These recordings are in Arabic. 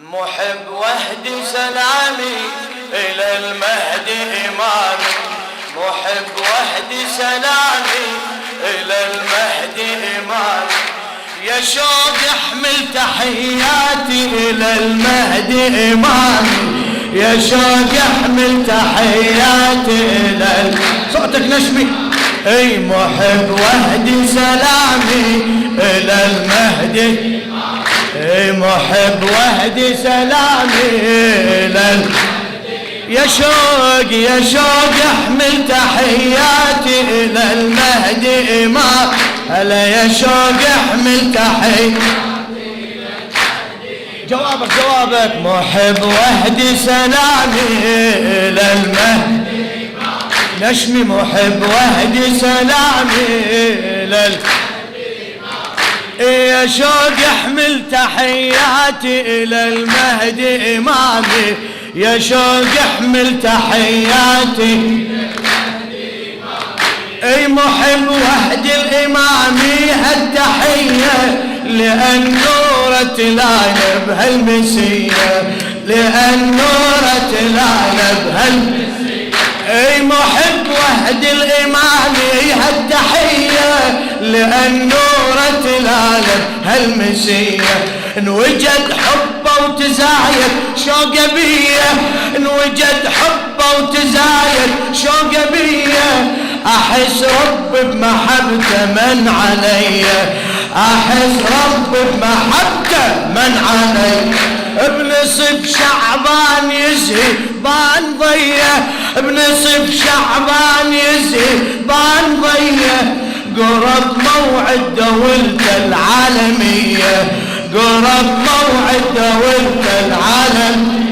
محب وهدي سلامي إلى المهدي إمامي، محب وهدي سلامي إلى المهدي إمامي، يا شوق احمل تحياتي إلى المهدي إمامي، يا شوق احمل تحياتي إلى صوتك نشمي. اي محب وهدي سلامي إلى المهدي، اي محب وهدي سلامي إلى المهدي، يا شوق احمل تحياتي إلى المهدي إمام، هلا يا شوق احمل تحياتي إلى المهدي. جوابك محب وهدي سلامي إلى المهدي إمام، نشمي محب وهدي سلامي إلى المهدي إمام، يا شوق احمل تحياتي إلى المهدي إمامي، يا شوق احمل تحياتي إلى المهدي إمامي، اي محب وهدي الإمامي هالتحية لأن نوره تلانا بهالمسية، لأن نوره تلانا بهالمسية، اي محب وهدي الإمامي هالتحية لأن نوره تلانا بهالمسية، انوجد حبه وتزايد شوقه بيه، انوجد حبه وتزايد شوقه بيه، احس رب بمحبته من علي، احس رب بمحبته من علي، بنصف شعبان يزهي بان ضيه، بنصف شعبان يزهي بان ضيه، قرب موعد دولته العالميه، قرب موعد دولته العالميه،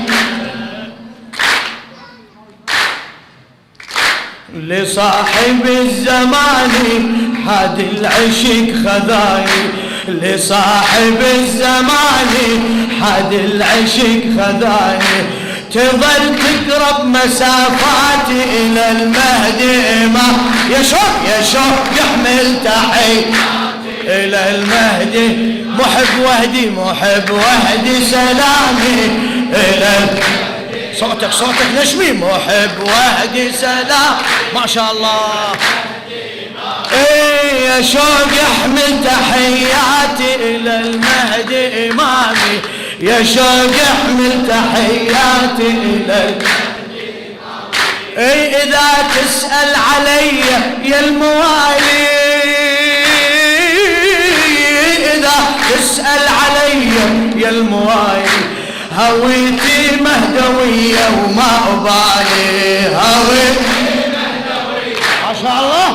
لصاحب الزمان حاد العشق خذاني، لصاحب الزمان حاد العشق خذاني، تظل تقرب مسافاتي إلى المهدي إمام، يا شوق يحمل تحياتي إلى المهدي، محب وهدي سلامي إلى المهدي، صوتك نشمي محب وهدي سلام ما شاء الله، اي يا شوق يحمل تحياتي إلى المهدي إمامي، يا شوق يحمل تحياتي إلى المهدي إمامي، اي إذا تسأل علي يا الموالي، إذا تسأل علي يا الموالي، هويتي مهدوية وما أبالي، هويتي مهدوية ما شاء الله،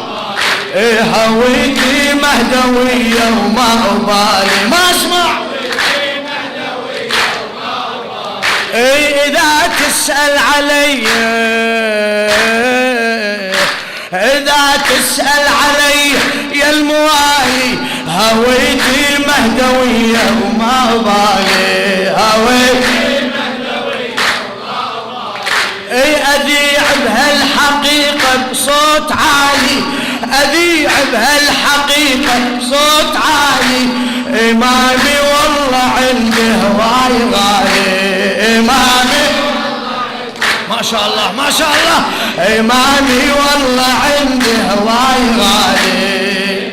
إيه هويتي مهدوية وما أبالي، ما أسمع هويتي مهدوية وما أبالي، إيه إذا تسأل علي، إذا تسأل علي يا الموالي، هويتي مهدوية وما أبالي، هويتي مهدوية وما أبالي، اي أذيع بهالحقيقة بصوت عالي، أذيع بهالحقيقة بصوت عالي، إمامي والله عندي هواي غالي، إمامي ما شاء الله ما شاء الله، إمامي والله عندي هواي غالي،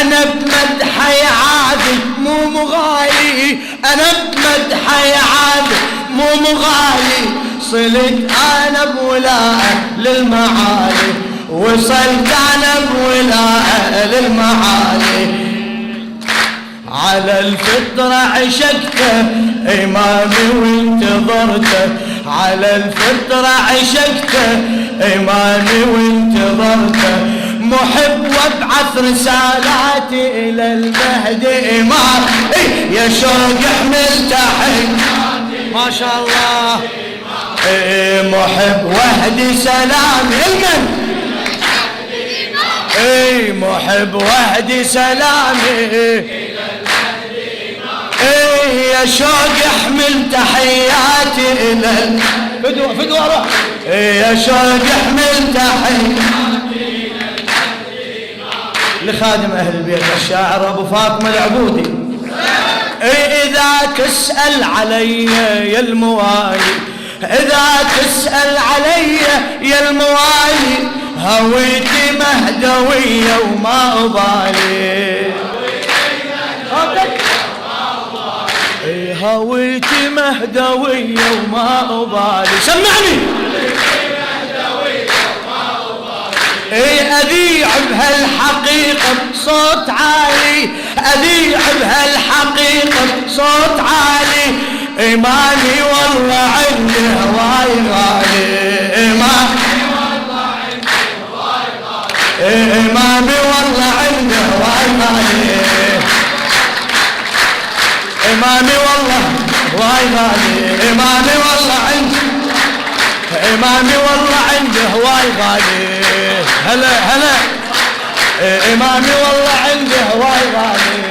أنا بمدحي عادي مو مغالي، أنا بمدحي عادي مو مغالي، صلت أنا بولاء للمعالي، وصلت أنا بولاء للمعالي، على الفطرة عشقته إمامي وانتظرته، على الفطرة عشقته إمامي وانتظرته، محب وابعث رسالاتي إلى المهدي إمام، يا شوق يحمل تحياتي ما شاء الله، محب وهدي سلامي المن، محب وهدي سلامي، يا شوق يحمل تحياتي إلى فدوة روح، يا شوق يحمل تحياتي لخادم أهل البيت الشاعر أبو فاطمة العبودي. تسأل علي يا الموالي، إذا تسأل علي يا الموالي، هويتي مهدوية وما أبالي. هويتي مهدوية وما أبالي. سمعني. أذيع بهالحقيقة بصوت عالي، أذيع بهالحقيقة بصوت عالي، إيماني والله عنده هواي غالي، إيماني والله عنده هواي غالي، إيماني والله هواي غالي، إيماني والله عنده، إيماني والله عنده هواي غالي. هلا هلا إمامي والله عنده هواي غالي.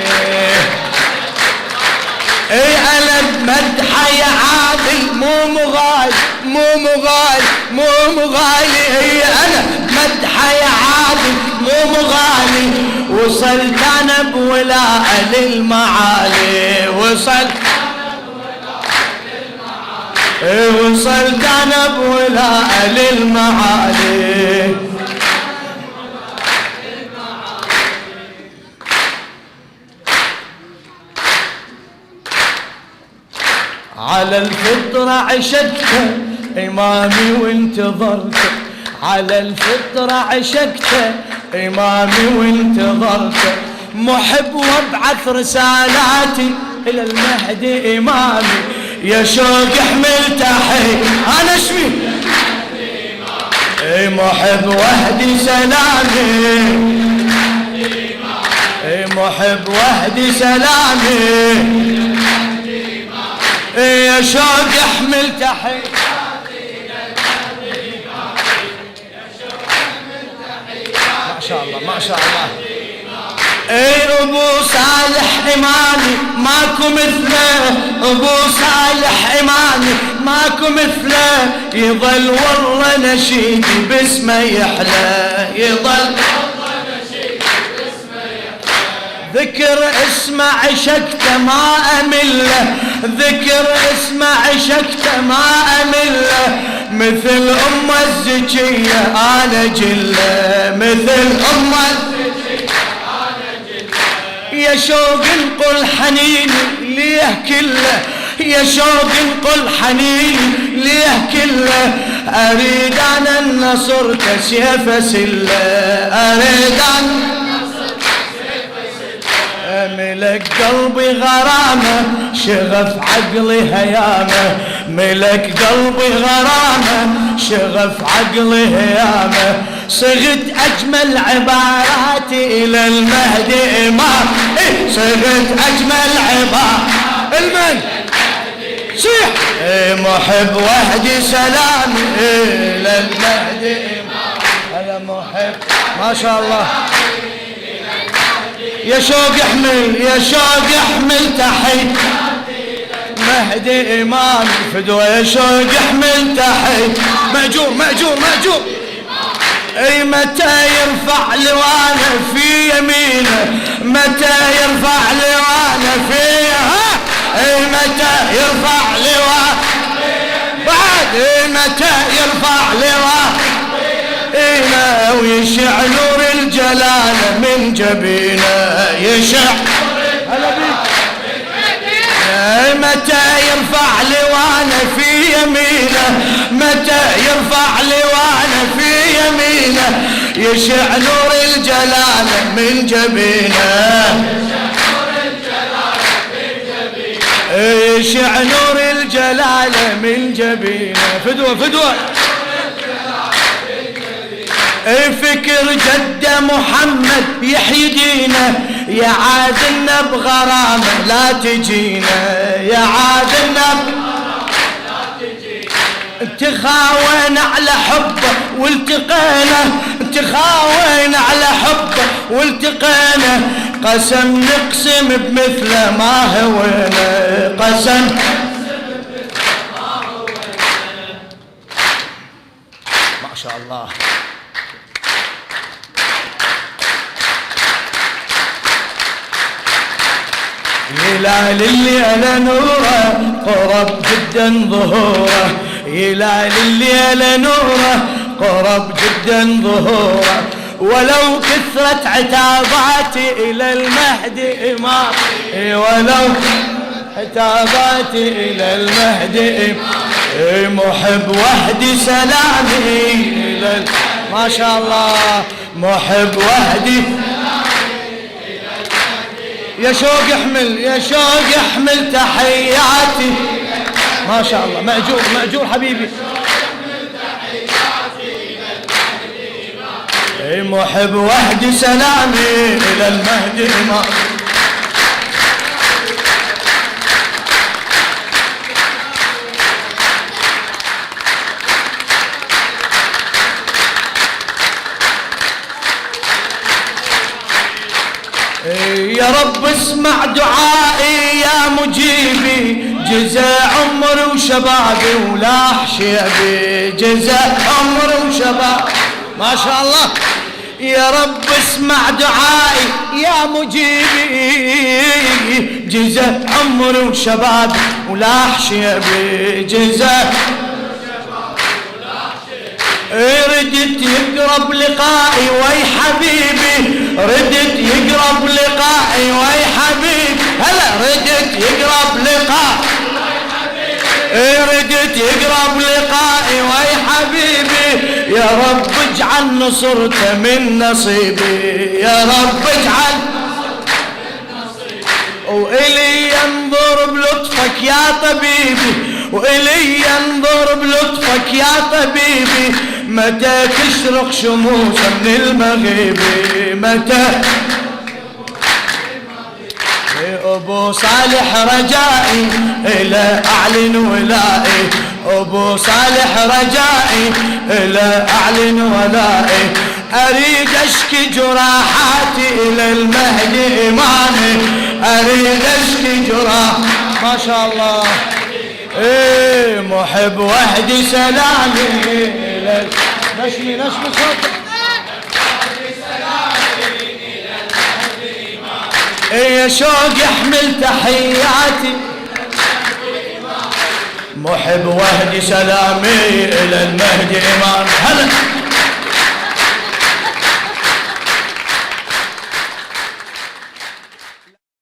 أنا بمدحه يا عادل مو مغالي، مو مغالي، مو مغالي. أنا بمدحه يا عادل مو مغالي، وصلت أنا بولاء للمعالي، وصلت أنا بولاء للمعالي. على الفطرة عشقته إمامي وانتظرته، على الفطرة عشقته إمامي وانتظرته، محب وابعث رسالاتي إلى المهدي إمامي، يا شوق حملت حي أنا اسمي محب وحدي سلامي، محب وحدي سلامي، يا شوق حملت حي. ما شاء الله ما شاء الله. ابو صالح امامي ماكو مثله، ابو صالح امامي ماكو مثله، يظل والله نشيدي باسمه يحلى، يظل ذكر اسمه عشقته ما أمله، ذكر اسمه عشقته ما أمله، مثل أمه الزكية أنا جله، مثل أمه الزكية أنا جله، يا شوق انقل حنيني ليه كله، يا شوق انقل حنيني ليه كله، أريد أنا النصر كسيف سله، أريد أنا ملك قلبي غرامة شغف عقلي هيامة، ملك قلبي غرامة شغف عقلي هيامة، صغت أجمل عباراتي إلى المهدي إمام، صغت أجمل عباراتي المن صيح محب وحدي سلامي إلى المهدي إمام، هذا محب ما شاء الله. يا شوق احمل، يا شوق احمل تحي مهدي إمام فدوى، يا شوق احمل تحي مأجور مأجور مأجور. اي متى يرفع لوانا في يمينه، متى يرفع لوانا فيها، اي متى يرفع لوانا بعد، اي متى يرفع لوانا ويشع نور الجلالة من جبينه، يشع متى يرفع لوانا في يمينه، متى يرفع لوانا في يمينه، يشع نور الجلالة من جبينه، يشع نور الجلالة من جبينه. فدوة فدوة فكر جد محمد يحيي دينه، يا عادلنا بغرامه لا تجينا، يا عادلنا تخاوينا على حبه والتقينا، تخاوينا على حبه والتقينا، قسم نقسم بمثله ما هوينا، قسم ما شاء الله. يلال الليل نوره قرب جدا ظهوره، يلال الليل نوره قرب جدا ظهوره، ولو كثرت عتاباتي إلى المهدي إمام، ولو عتاباتي إلى المهدي محب وحدي سلامي إلى ما شاء الله محب وحدي يا شوق يحمل يا شوق يحمل تحياتي ما شاء الله مأجور مأجور حبيبي محب وحدي سلامي إلى المهدي إمام. يا رب اسمع دعائي يا مجيبي، جزاء عمري وشبابي ولاح شيبي، جزاء عمري وشبابي ما شاء الله. يا رب اسمع دعائي يا مجيبي، جزاء عمري وشبابي ولاح شيبي، جزاء ردت يقرب لقائي وي حبيبي، ردت يقرب لقائي وي حبيبي، هلا ردت يقرب لقائي ردت يقرب لقائي وي حبيبي، يا رب اجعل نصرته من نصيبي، يا رب اجعل وإلي ينظر بلطفك يا طبيبي، وإلي ينظر بلطفك يا طبيبي، متى تشرق شموسه من المغيب، متى أبو صالح رجائي إلى أعلن ولائي، أبو صالح رجائي إلى أعلن ولائي، أريد أشكي جراحاتي إلى المهدي إمامي، أريد أشكي جراح ما شاء الله محب وحدي سلامي إلى نشمي نشمي صوتك يا شوق يحمل تحياتي محب وحدي سلامي إلى المهدي إمام. هلا